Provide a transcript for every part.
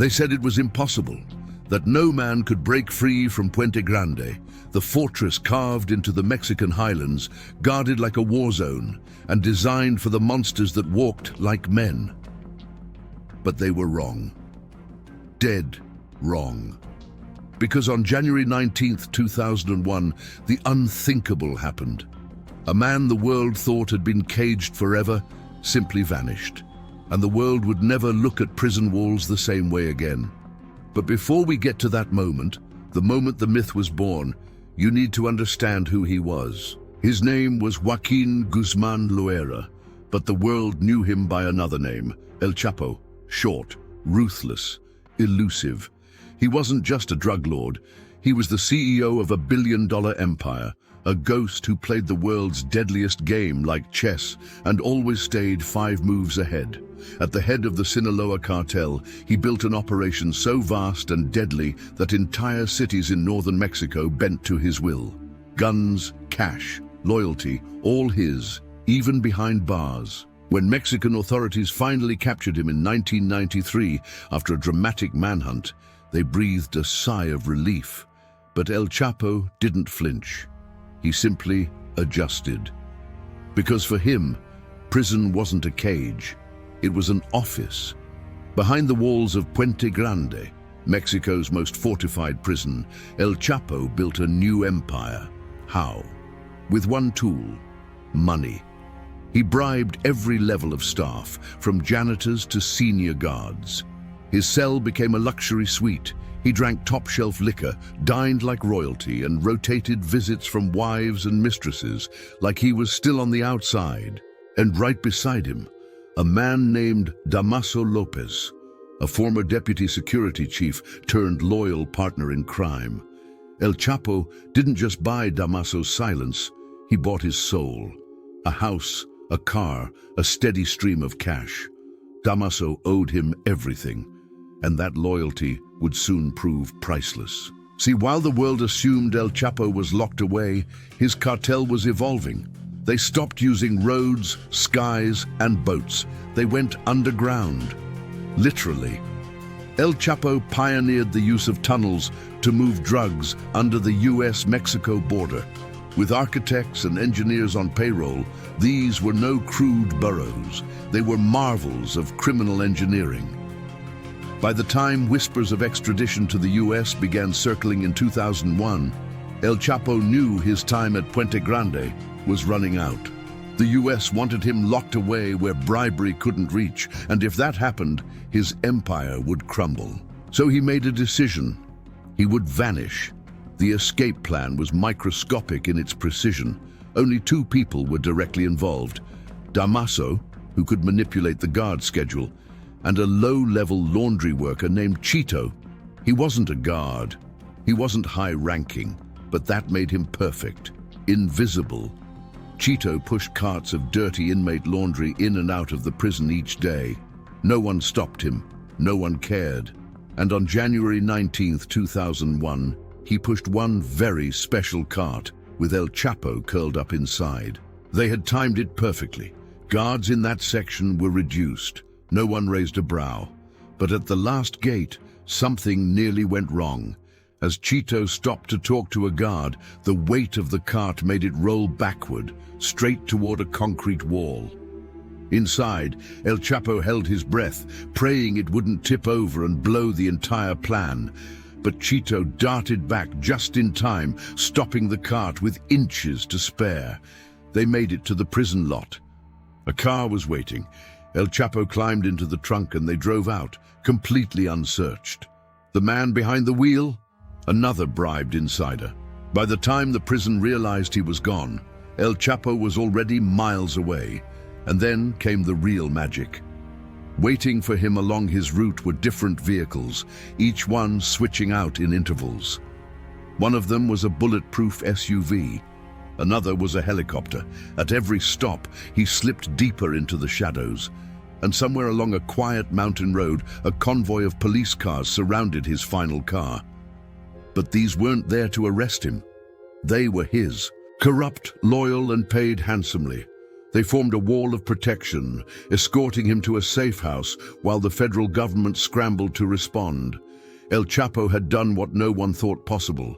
They said it was impossible, that no man could break free from Puente Grande, the fortress carved into the Mexican highlands, guarded like a war zone, and designed for the monsters that walked like men. But they were wrong. Dead wrong. Because on January 19th, 2001, the unthinkable happened. A man the world thought had been caged forever simply vanished, and the world would never look at prison walls the same way again. But before we get to that moment, the moment the myth was born, you need to understand who he was. His name was Joaquin Guzman Loera, but the world knew him by another name, El Chapo, short, ruthless, elusive. He wasn't just a drug lord, he was the CEO of a billion-dollar empire, a ghost who played the world's deadliest game like chess and always stayed 5 moves ahead. At the head of the Sinaloa cartel, he built an operation so vast and deadly that entire cities in northern Mexico bent to his will. Guns, cash, loyalty, all his, even behind bars. When Mexican authorities finally captured him in 1993, after a dramatic manhunt, they breathed a sigh of relief. But El Chapo didn't flinch. He simply adjusted. Because for him, prison wasn't a cage, it was an office. Behind the walls of Puente Grande, Mexico's most fortified prison, El Chapo built a new empire. How? With one tool: money. He bribed every level of staff, from janitors to senior guards. His cell became a luxury suite. He drank top-shelf liquor, dined like royalty, and rotated visits from wives and mistresses like he was still on the outside. And right beside him, a man named Damaso Lopez, a former deputy security chief turned loyal partner in crime. El Chapo didn't just buy Damaso's silence, he bought his soul. A house, a car, a steady stream of cash. Damaso owed him everything, and that loyalty would soon prove priceless. See, while the world assumed El Chapo was locked away, his cartel was evolving. They stopped using roads, skies, and boats. They went underground, literally. El Chapo pioneered the use of tunnels to move drugs under the US-Mexico border. With architects and engineers on payroll, these were no crude burrows. They were marvels of criminal engineering. By the time whispers of extradition to the US began circling in 2001, El Chapo knew his time at Puente Grande was running out. The US wanted him locked away where bribery couldn't reach, and if that happened, his empire would crumble. So he made a decision. He would vanish. The escape plan was microscopic in its precision. Only 2 people were directly involved: Damaso, who could manipulate the guard schedule, and a low-level laundry worker named Chito. He wasn't a guard. He wasn't high-ranking, but that made him perfect. Invisible. Chito pushed carts of dirty inmate laundry in and out of the prison each day. No one stopped him. No one cared. And on January 19th, 2001, he pushed one very special cart with El Chapo curled up inside. They had timed it perfectly. Guards in that section were reduced. No one raised a brow. But at the last gate, something nearly went wrong. As Chito stopped to talk to a guard, the weight of the cart made it roll backward, straight toward a concrete wall. Inside, El Chapo held his breath, praying it wouldn't tip over and blow the entire plan. But Chito darted back just in time, stopping the cart with inches to spare. They made it to the prison lot. A car was waiting. El Chapo climbed into the trunk and they drove out, completely unsearched. The man behind the wheel? Another bribed insider. By the time the prison realized he was gone, El Chapo was already miles away. And then came the real magic. Waiting for him along his route were different vehicles, each one switching out in intervals. One of them was a bulletproof SUV. Another was a helicopter. At every stop, he slipped deeper into the shadows. And somewhere along a quiet mountain road, a convoy of police cars surrounded his final car. But these weren't there to arrest him. They were his. Corrupt, loyal, and paid handsomely. They formed a wall of protection, escorting him to a safe house while the federal government scrambled to respond. El Chapo had done what no one thought possible.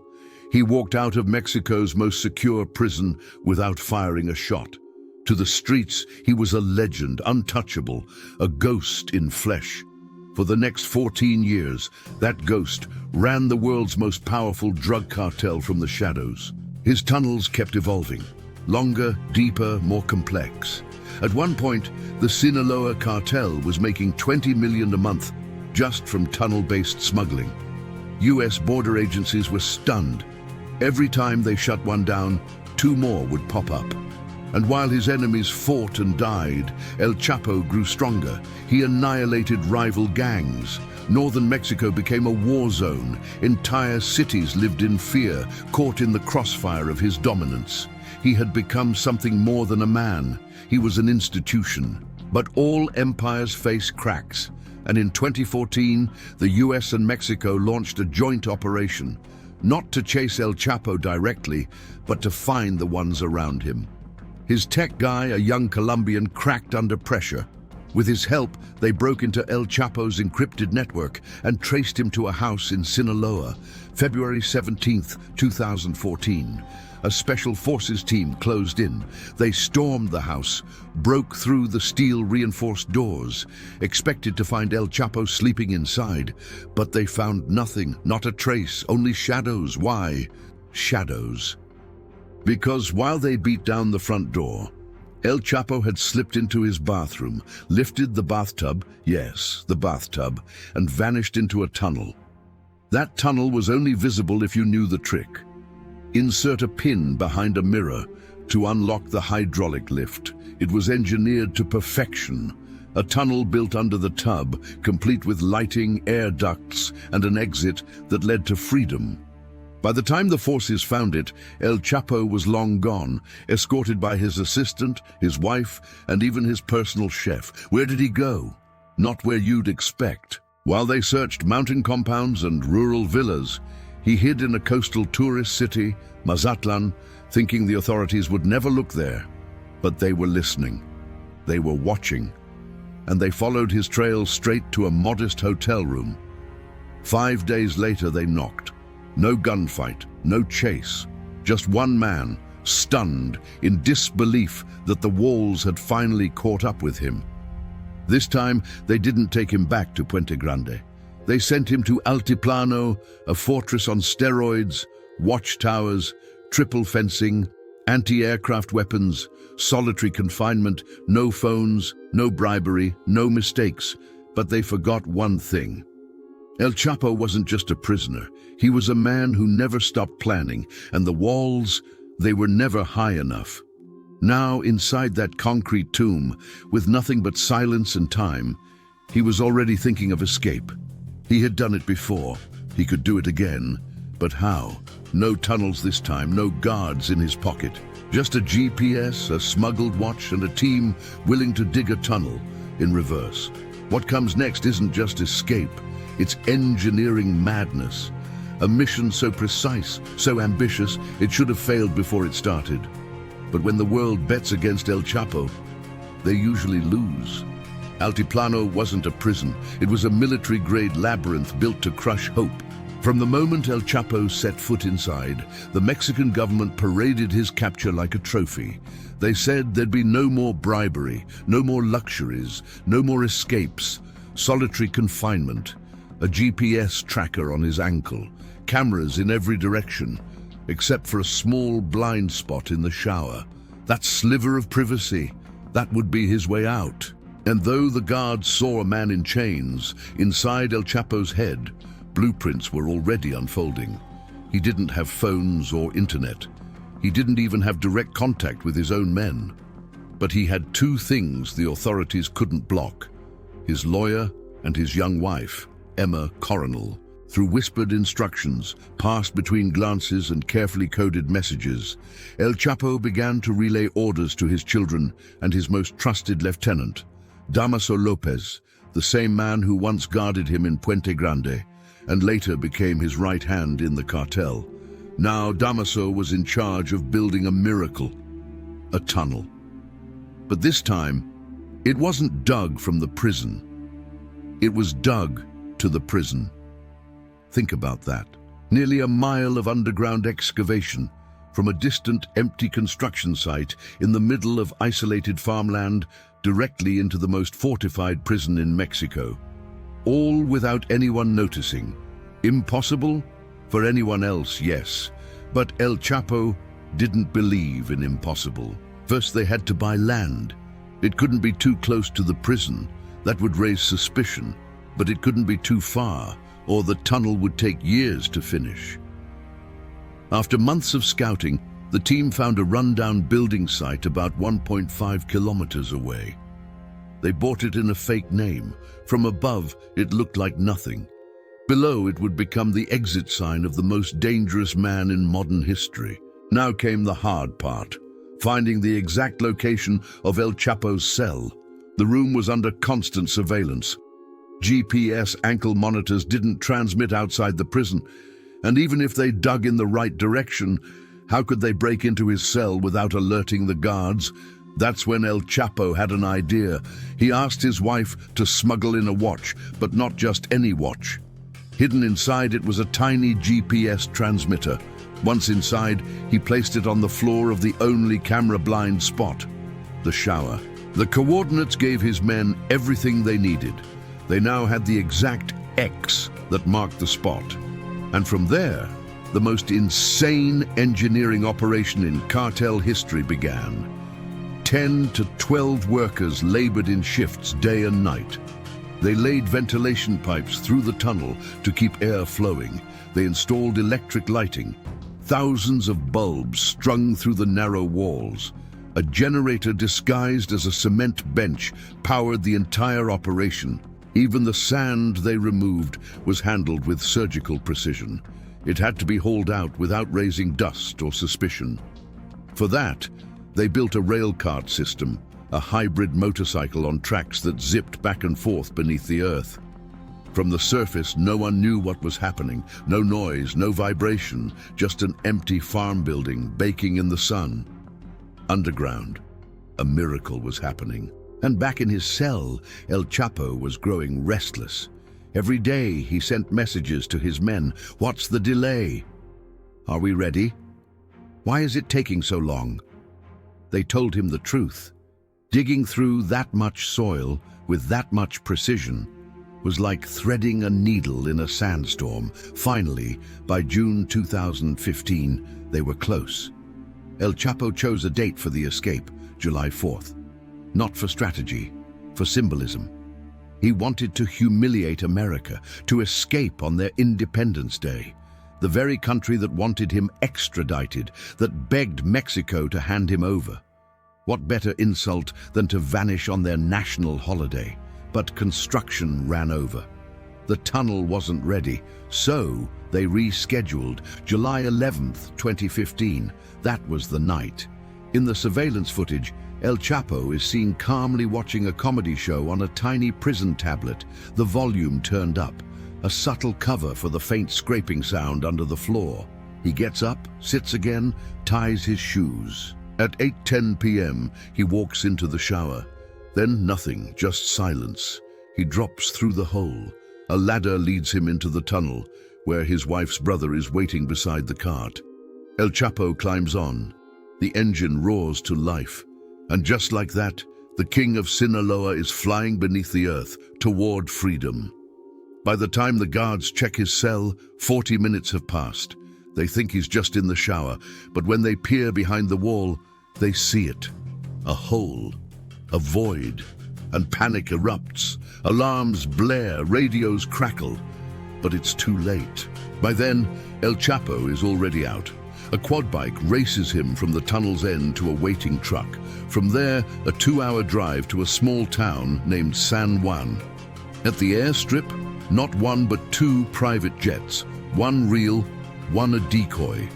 He walked out of Mexico's most secure prison without firing a shot. To the streets, he was a legend, untouchable, a ghost in flesh. For the next 14 years, that ghost ran the world's most powerful drug cartel from the shadows. His tunnels kept evolving. Longer, deeper, more complex. At one point, the Sinaloa cartel was making $20 million a month just from tunnel-based smuggling. US border agencies were stunned. Every time they shut one down, 2 more would pop up. And while his enemies fought and died, El Chapo grew stronger. He annihilated rival gangs. Northern Mexico became a war zone. Entire cities lived in fear, caught in the crossfire of his dominance. He had become something more than a man. He was an institution. But all empires face cracks. And in 2014, the US and Mexico launched a joint operation, not to chase El Chapo directly, but to find the ones around him. His tech guy, a young Colombian, cracked under pressure. With his help, they broke into El Chapo's encrypted network and traced him to a house in Sinaloa, February 17, 2014. A special forces team closed in. They stormed the house, broke through the steel-reinforced doors, expected to find El Chapo sleeping inside. But they found nothing, not a trace, only shadows. Why? Shadows. Because while they beat down the front door, El Chapo had slipped into his bathroom, lifted the bathtub, yes, the bathtub, and vanished into a tunnel. That tunnel was only visible if you knew the trick. Insert a pin behind a mirror to unlock the hydraulic lift. It was engineered to perfection. A tunnel built under the tub, complete with lighting, air ducts, and an exit that led to freedom. By the time the forces found it, El Chapo was long gone, escorted by his assistant, his wife, and even his personal chef. Where did he go? Not where you'd expect. While they searched mountain compounds and rural villas, he hid in a coastal tourist city, Mazatlan, thinking the authorities would never look there. But they were listening. They were watching. And they followed his trail straight to a modest hotel room. 5 days later, they knocked. No gunfight, no chase. Just one man, stunned, in disbelief that the walls had finally caught up with him. This time, they didn't take him back to Puente Grande. They sent him to Altiplano, a fortress on steroids, watchtowers, triple fencing, anti-aircraft weapons, solitary confinement, no phones, no bribery, no mistakes. But they forgot one thing. El Chapo wasn't just a prisoner. He was a man who never stopped planning, and the walls, they were never high enough. Now, inside that concrete tomb, with nothing but silence and time, he was already thinking of escape. He had done it before. He could do it again. But how? No tunnels this time, no guards in his pocket. Just a GPS, a smuggled watch, and a team willing to dig a tunnel in reverse. What comes next isn't just escape. It's engineering madness. A mission so precise, so ambitious, it should have failed before it started. But when the world bets against El Chapo, they usually lose. Altiplano wasn't a prison. It was a military-grade labyrinth built to crush hope. From the moment El Chapo set foot inside, the Mexican government paraded his capture like a trophy. They said there'd be no more bribery, no more luxuries, no more escapes, solitary confinement, a GPS tracker on his ankle, cameras in every direction, except for a small blind spot in the shower. That sliver of privacy, that would be his way out. And though the guards saw a man in chains, inside El Chapo's head, blueprints were already unfolding. He didn't have phones or internet. He didn't even have direct contact with his own men. But he had 2 things the authorities couldn't block: his lawyer and his young wife, Emma Coronel. Through whispered instructions, passed between glances and carefully coded messages, El Chapo began to relay orders to his children and his most trusted lieutenant, Damaso Lopez, the same man who once guarded him in Puente Grande and later became his right hand in the cartel. Now Damaso was in charge of building a miracle, a tunnel. But this time, it wasn't dug from the prison. It was dug to the prison. Think about that. Nearly a mile of underground excavation from a distant, empty construction site in the middle of isolated farmland directly into the most fortified prison in Mexico. All without anyone noticing. Impossible? For anyone else, yes. But El Chapo didn't believe in impossible. First, they had to buy land. It couldn't be too close to the prison. That would raise suspicion. But it couldn't be too far, or the tunnel would take years to finish. After months of scouting, the team found a rundown building site about 1.5 kilometers away. They bought it in a fake name. From above, it looked like nothing. Below, it would become the exit sign of the most dangerous man in modern history. Now came the hard part, finding the exact location of El Chapo's cell. The room was under constant surveillance. GPS ankle monitors didn't transmit outside the prison, and even if they dug in the right direction, how could they break into his cell without alerting the guards? That's when El Chapo had an idea. He asked his wife to smuggle in a watch, but not just any watch. Hidden inside it was a tiny GPS transmitter. Once inside, he placed it on the floor of the only camera-blind spot, the shower. The coordinates gave his men everything they needed. They now had the exact X that marked the spot. And from there, the most insane engineering operation in cartel history began. 10 to 12 workers labored in shifts day and night. They laid ventilation pipes through the tunnel to keep air flowing. They installed electric lighting, thousands of bulbs strung through the narrow walls. A generator disguised as a cement bench powered the entire operation. Even the sand they removed was handled with surgical precision. It had to be hauled out without raising dust or suspicion. For that, they built a rail cart system, a hybrid motorcycle on tracks that zipped back and forth beneath the earth. From the surface, no one knew what was happening. No noise, no vibration, just an empty farm building baking in the sun. Underground, a miracle was happening. And back in his cell, El Chapo was growing restless. Every day he sent messages to his men. What's the delay? Are we ready? Why is it taking so long? They told him the truth. Digging through that much soil with that much precision was like threading a needle in a sandstorm. Finally, by June 2015, they were close. El Chapo chose a date for the escape, July 4th. Not for strategy, for symbolism. He wanted to humiliate America, to escape on their Independence Day, the very country that wanted him extradited, that begged Mexico to hand him over. What better insult than to vanish on their national holiday? But construction ran over. The tunnel wasn't ready, so they rescheduled July 11th, 2015. That was the night. In the surveillance footage, El Chapo is seen calmly watching a comedy show on a tiny prison tablet, the volume turned up, a subtle cover for the faint scraping sound under the floor. He gets up, sits again, ties his shoes. At 8:10 p.m., he walks into the shower. Then nothing, just silence. He drops through the hole. A ladder leads him into the tunnel, where his wife's brother is waiting beside the cart. El Chapo climbs on. The engine roars to life. And just like that, the king of Sinaloa is flying beneath the earth toward freedom. By the time the guards check his cell, 40 minutes have passed. They think he's just in the shower, but when they peer behind the wall, they see it. A hole, a void, and panic erupts. Alarms blare, radios crackle, but it's too late. By then, El Chapo is already out. A quad bike races him from the tunnel's end to a waiting truck. From there, a 2-hour drive to a small town named San Juan. At the airstrip, not one but 2 private jets, one real, one a decoy.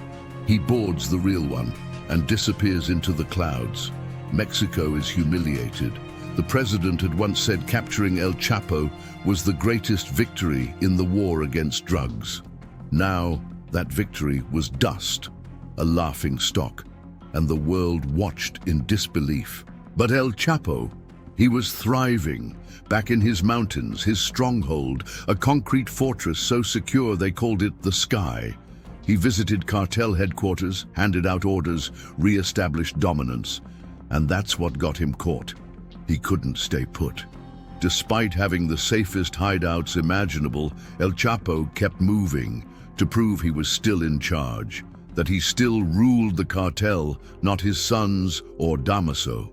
He boards the real one and disappears into the clouds. Mexico is humiliated. The president had once said capturing El Chapo was the greatest victory in the war against drugs. Now, that victory was dust, a laughing stock, and the world watched in disbelief. But El Chapo, he was thriving, back in his mountains, his stronghold, a concrete fortress so secure they called it the Sky. He visited cartel headquarters, handed out orders, re-established dominance, and that's what got him caught. He couldn't stay put. Despite having the safest hideouts imaginable, El Chapo kept moving to prove he was still in charge, that he still ruled the cartel, not his sons or Damaso.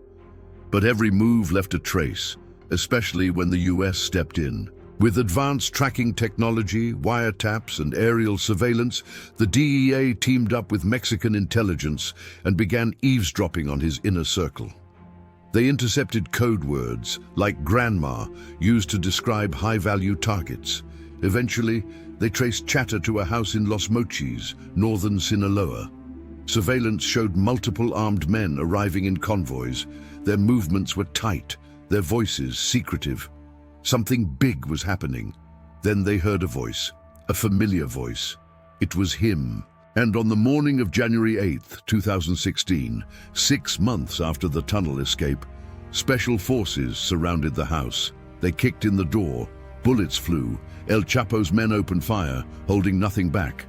But every move left a trace, especially when the US stepped in. With advanced tracking technology, wiretaps, and aerial surveillance, the DEA teamed up with Mexican intelligence and began eavesdropping on his inner circle. They intercepted code words, like grandma, used to describe high-value targets. Eventually, they traced chatter to a house in Los Mochis, northern Sinaloa. Surveillance showed multiple armed men arriving in convoys. Their movements were tight, their voices secretive. Something big was happening. Then they heard a voice, a familiar voice. It was him. And on the morning of January 8th, 2016, 6 months after the tunnel escape, special forces surrounded the house. They kicked in the door. Bullets flew. El Chapo's men opened fire, holding nothing back.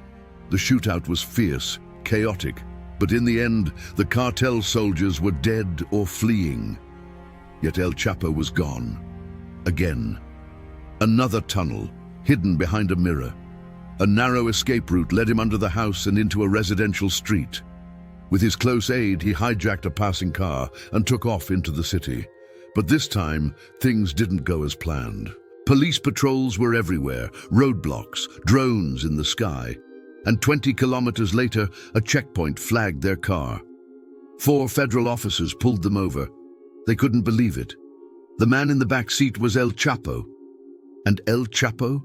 The shootout was fierce, chaotic, but in the end, the cartel soldiers were dead or fleeing. Yet El Chapo was gone. Again. Another tunnel, hidden behind a mirror. A narrow escape route led him under the house and into a residential street. With his close aide, he hijacked a passing car and took off into the city. But this time, things didn't go as planned. Police patrols were everywhere, roadblocks, drones in the sky. And 20 kilometers later, a checkpoint flagged their car. 4 federal officers pulled them over. They couldn't believe it. The man in the back seat was El Chapo. And El Chapo?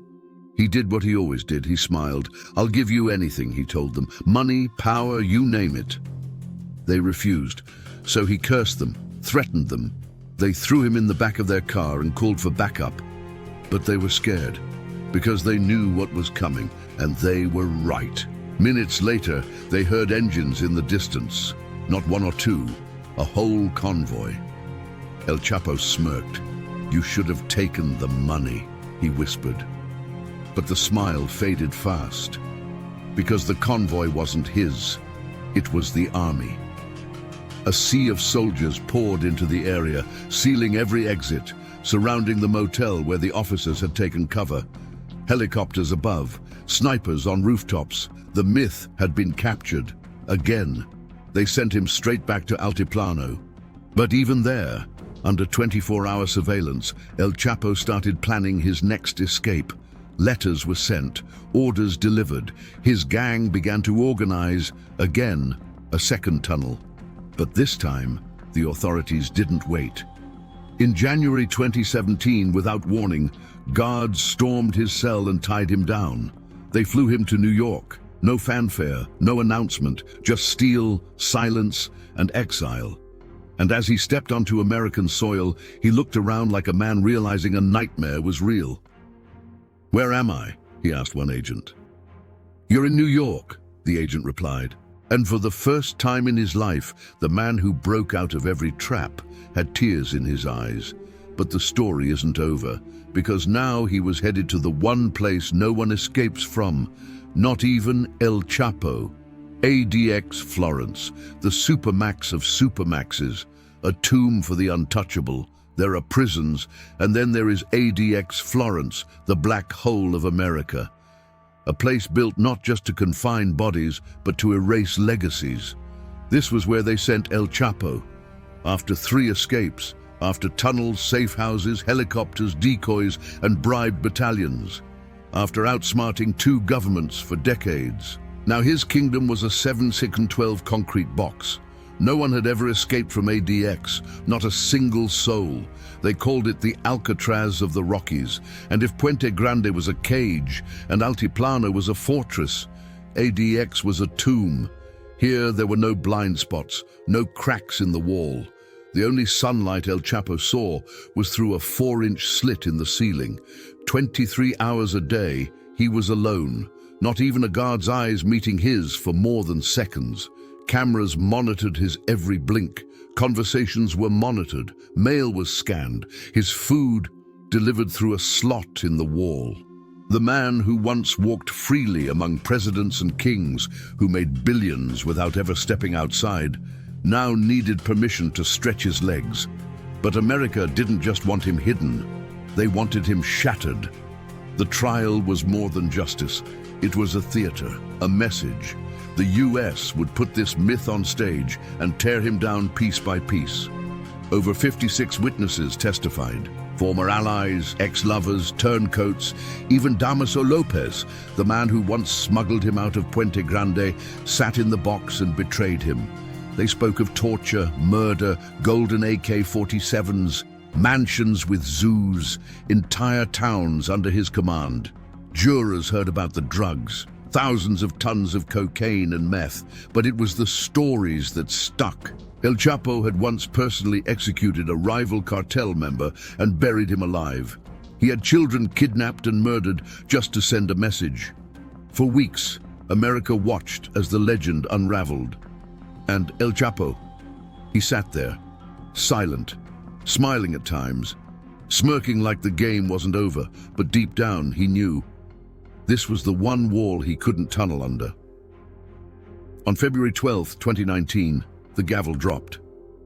He did what he always did. He smiled. "I'll give you anything," he told them. "Money, power, you name it." They refused. So he cursed them, threatened them. They threw him in the back of their car and called for backup. But they were scared, because they knew what was coming, and they were right. Minutes later, they heard engines in the distance. Not 1 or 2, a whole convoy. El Chapo smirked. "You should have taken the money," he whispered. But the smile faded fast, because the convoy wasn't his. It was the army. A sea of soldiers poured into the area, sealing every exit, surrounding the motel where the officers had taken cover. Helicopters above, snipers on rooftops. The myth had been captured. Again, they sent him straight back to Altiplano. But even there, under 24-hour surveillance, El Chapo started planning his next escape. Letters were sent, orders delivered. His gang began to organize, again, a second tunnel. But this time, the authorities didn't wait. In January 2017, without warning, guards stormed his cell and tied him down. They flew him to New York. No fanfare, no announcement, just steel, silence, and exile. And as he stepped onto American soil, he looked around like a man realizing a nightmare was real. "Where am I?" he asked one agent. "You're in New York," the agent replied. And for the first time in his life, the man who broke out of every trap had tears in his eyes. But the story isn't over, because now he was headed to the one place no one escapes from, not even El Chapo. ADX Florence, the supermax of supermaxes, a tomb for the untouchable. There are prisons, and then there is ADX Florence, the black hole of America. A place built not just to confine bodies, but to erase legacies. This was where they sent El Chapo. After 3 escapes, after tunnels, safe houses, helicopters, decoys, and bribed battalions. After outsmarting 2 governments for decades. Now his kingdom was a 7-6-12 concrete box. No one had ever escaped from ADX, not a single soul. They called it the Alcatraz of the Rockies, and if Puente Grande was a cage and Altiplano was a fortress, ADX was a tomb. Here there were no blind spots, no cracks in the wall. The only sunlight El Chapo saw was through a 4-inch slit in the ceiling. 23 hours a day, he was alone, not even a guard's eyes meeting his for more than seconds. Cameras monitored his every blink, Conversations were monitored, mail was scanned, his food delivered through a slot in the wall. The man who once walked freely among presidents and kings, who made billions without ever stepping outside, now needed permission to stretch his legs. But America didn't just want him hidden, they wanted him shattered. The trial was more than justice. It was a theater, a message. The US would put this myth on stage and tear him down piece by piece. Over 56 witnesses testified. Former allies, ex-lovers, turncoats, even Damaso Lopez, the man who once smuggled him out of Puente Grande, sat in the box and betrayed him. They spoke of torture, murder, golden AK-47s, mansions with zoos, entire towns under his command. Jurors heard about the drugs, thousands of tons of cocaine and meth, but it was the stories that stuck. El Chapo had once personally executed a rival cartel member and buried him alive. He had children kidnapped and murdered just to send a message. For weeks, America watched as the legend unraveled. And El Chapo, he sat there, silent, smiling at times, smirking like the game wasn't over, but deep down he knew this was the one wall he couldn't tunnel under. On February 12, 2019, the gavel dropped.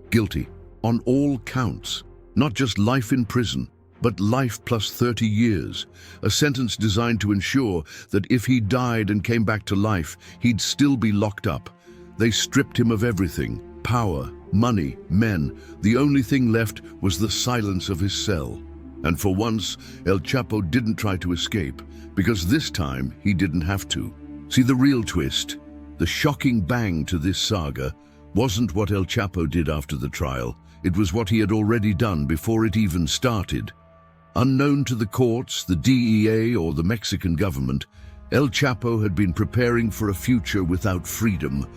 Guilty on all counts, not just life in prison, but life plus 30 years, a sentence designed to ensure that if he died and came back to life, he'd still be locked up. They stripped him of everything, power, money, men. The only thing left was the silence of his cell. And for once, El Chapo didn't try to escape, because this time he didn't have to. See, the real twist, the shocking bang to this saga, wasn't what El Chapo did after the trial. It was what he had already done before it even started. Unknown to the courts, the DEA, or the Mexican government, El Chapo had been preparing for a future without freedom,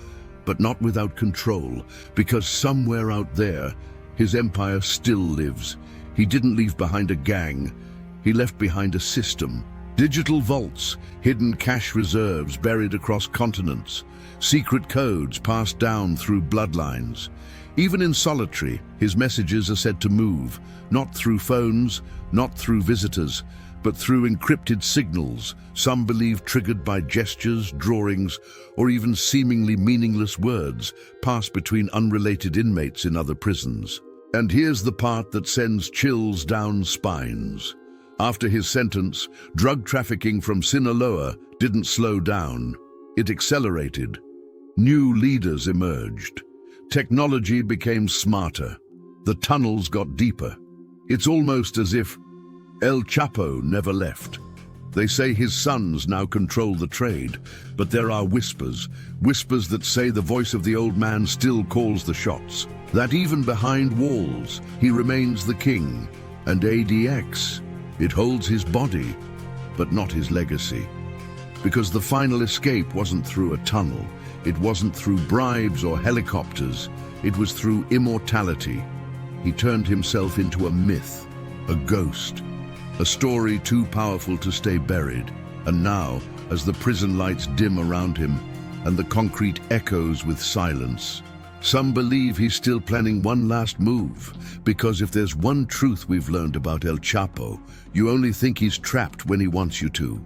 but not without control, because somewhere out there, his empire still lives. He didn't leave behind a gang, he left behind a system. Digital vaults, hidden cash reserves buried across continents, secret codes passed down through bloodlines. Even in solitary, his messages are said to move, not through phones, not through visitors, but through encrypted signals, some believe triggered by gestures, drawings, or even seemingly meaningless words passed between unrelated inmates in other prisons. And here's the part that sends chills down spines. After his sentence, drug trafficking from Sinaloa didn't slow down. It accelerated. New leaders emerged. Technology became smarter. The tunnels got deeper. It's almost as if El Chapo never left. They say his sons now control the trade, but there are whispers that say the voice of the old man still calls the shots. That even behind walls, he remains the king. And ADX, it holds his body, but not his legacy. Because the final escape wasn't through a tunnel, it wasn't through bribes or helicopters, it was through immortality. He turned himself into a myth, a ghost, a story too powerful to stay buried. And now, as the prison lights dim around him and the concrete echoes with silence, some believe he's still planning one last move, because if there's one truth we've learned about El Chapo, you only think he's trapped when he wants you to.